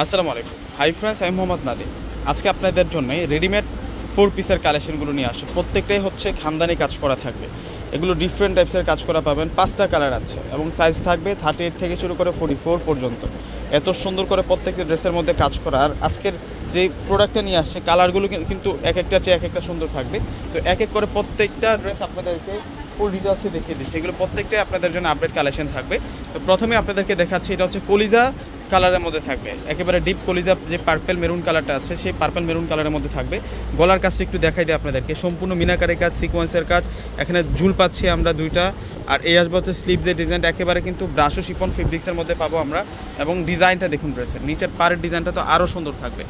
আসসালামু আলাইকুম। Hi friends, আমি মোহাম্মদ নাদিম। আজকে আপনাদের জন্য রেডিমেড 4 পিসের কালেকশনগুলো নিয়ে আসে। প্রত্যেকটাই হচ্ছে খানদানি কাজ করা থাকবে। এগুলো ডিফারেন্ট টাইপসের কাজ করা পাবেন। 5টা কালার আছে এবং সাইজ থাকবে 38 থেকে শুরু করে 44 পর্যন্ত। এত সুন্দর করে প্রত্যেকটা ড্রেসের মধ্যে কাজ করা। আর আজকের যে প্রোডাক্টটা নিয়ে আসছে কালারগুলো কিন্তু এক একটার চেয়ে এক একটা সুন্দর থাকবে। তো এক এক করে প্রত্যেকটা ড্রেস আপনাদেরকে ফুল ডিটেলসে দেখিয়ে দিচ্ছি। এগুলো প্রত্যেকটাই আপনাদের জন্য আপডেট কালেকশন থাকবে। তো প্রথমে আপনাদেরকে দেখাচ্ছি, এটা হচ্ছে কলিজা কালারের মধ্যে থাকবে, একেবারে ডিপ কলিজা যে পার্পল মেরুন কালারটা আছে সেই পার্পল মেরুন কালারের মধ্যে থাকবে। গলার কাজটা একটু দেখাই দিই আপনাদেরকে, সম্পূর্ণ মিনাকারের কাজ, সিকোয়েন্সের কাজ। এখানে ঝুল পাচ্ছি আমরা দুইটা। আর এই আসবে হচ্ছে স্লিভ যে ডিজাইনটা, একেবারে কিন্তু ব্রাশো শিফন ফেব্রিক্সের মধ্যে পাবো আমরা। এবং ডিজাইনটা দেখুন ড্রেসের নিচের পাড়ের ডিজাইনটা তো আরও সুন্দর থাকবে।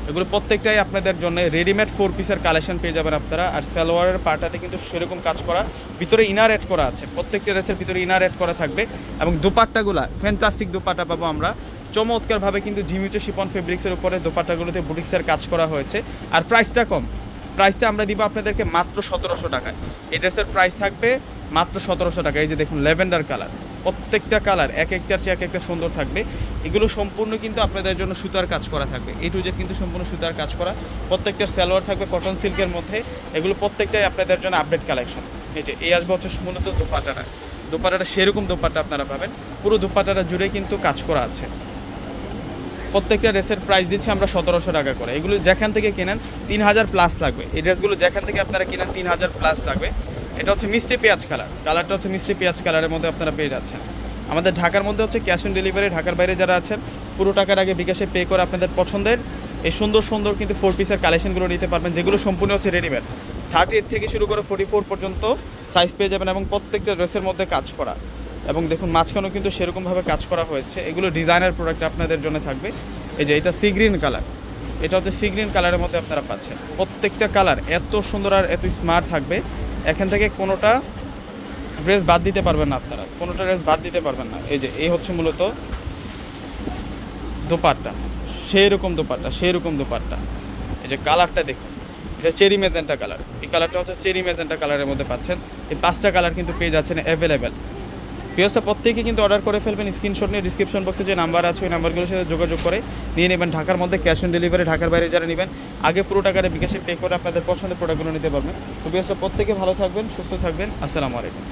এগুলো প্রত্যেকটাই আপনাদের জন্য রেডিমেড 4 পিসের কালেকশন পেয়ে যাবেন আপনারা। আর সালোয়ারের পাটাতে কিন্তু সেরকম কাজ করা, ভিতরে ইনার অ্যাড করা আছে, প্রত্যেকটা ড্রেসের ভিতরে ইনার অ্যাড করা থাকবে। এবং দুপাট্টাগুলা ফ্যান্টাস্টিক দুপাট্টা পাবো আমরা চমৎকারভাবে, কিন্তু ঝিমিচো শিফন ফেব্রিক্সের উপরে দোপাট্টাগুলোতে বুটিক্সের কাজ করা হয়েছে। আর প্রাইসটা কম, প্রাইসটা আমরা দিব আপনাদেরকে মাত্র 1700 টাকায়। এই ড্রেসের প্রাইস থাকবে মাত্র 1700 টাকা। এই যে দেখুন ল্যাভেন্ডার কালার, প্রত্যেকটা কালার এক একটার চেয়ে এক একটা সুন্দর থাকবে। এগুলো সম্পূর্ণ কিন্তু আপনাদের জন্য সুতার কাজ করা থাকবে, এ টু জেড কিন্তু সম্পূর্ণ সুতার কাজ করা। প্রত্যেকটার সালোয়ার থাকবে কটন সিল্কের মধ্যে। এগুলো প্রত্যেকটাই আপনাদের জন্য আপডেট কালেকশন। এই যে এই আসবে হচ্ছে মূলত দোপাট্টাটা, দোপাট্টাটা সেরকম দোপাট্টা আপনারা পাবেন, পুরো দোপাট্টাটা জুড়ে কিন্তু কাজ করা আছে। প্রত্যেকটা ড্রেসের প্রাইস দিচ্ছি আমরা 1700 টাকা করে। এগুলো যেখান থেকে কেনেন 3000 প্লাস লাগবে। এই ড্রেসগুলো যেখান থেকে আপনারা কেনেন 3000 প্লাস লাগবে। এটা হচ্ছে মিষ্টি পেঁয়াজ কালার, কালারটা হচ্ছে মিষ্টি পেঁয়াজ কালারের মধ্যে আপনারা পেয়ে যাচ্ছেন। আমাদের ঢাকার মধ্যে হচ্ছে ক্যাশ অন ডেলিভারি, ঢাকার বাইরে যারা আছেন পুরো টাকার আগে বিকাশে পে করে আপনাদের পছন্দের এই সুন্দর সুন্দর কিন্তু 4 পিসের কালেকশনগুলো নিতে পারবেন, যেগুলো সম্পূর্ণ হচ্ছে রেডিমেড। 38 থেকে শুরু করে 44 পর্যন্ত সাইজ পেয়ে যাবেন এবং প্রত্যেকটা ড্রেসের মধ্যে কাজ করা। এবং দেখুন মাঝখানেও কিন্তু সেরকমভাবে কাজ করা হয়েছে। এগুলো ডিজাইনার প্রোডাক্ট আপনাদের জন্য থাকবে। এই যে এটা সি গ্রিন কালার, এটা হচ্ছে সি গ্রিন কালারের মধ্যে আপনারা পাচ্ছেন। প্রত্যেকটা কালার এত সুন্দর আর এত স্মার্ট থাকবে, এখান থেকে কোনোটা ড্রেস বাদ দিতে পারবেন না আপনারা, কোনোটা ড্রেস বাদ দিতে পারবেন না। এই যে এই হচ্ছে মূলত দোপাট্টা, সেই রকম দোপাট্টা, সেই রকম দোপাট্টা। এই যে কালারটা দেখুন, এটা চেরি মেজেন্টা কালার, এই কালারটা হচ্ছে চেরি মেজেন্টা কালারের মধ্যে পাচ্ছেন। এই 5টা কালার কিন্তু পেয়ে যাচ্ছেন অ্যাভেলেবেল। প্রিয়সা প্রত্যেকে কিন্তু অর্ডার করে ফেলবেন, স্ক্রিনশট নিয়ে ডিসক্রিপশন বক্সে যে নাম্বার আছে ওই নাম্বারগুলোর সাথে যোগাযোগ করে নিয়ে নেবেন। ঢাকার মধ্যে ক্যাশ অন ডেলিভারি, ঢাকার বাইরে যারা নেবেন আগে পুরো টাকাটা বিকাশে পে করে আপনাদের পছন্দের প্রোডাক্টগুলো নিতে পারবেন। তো প্রিয়সা প্রত্যেকে ভালো থাকবেন, সুস্থ থাকবেন। আসসালামু আলাইকুম।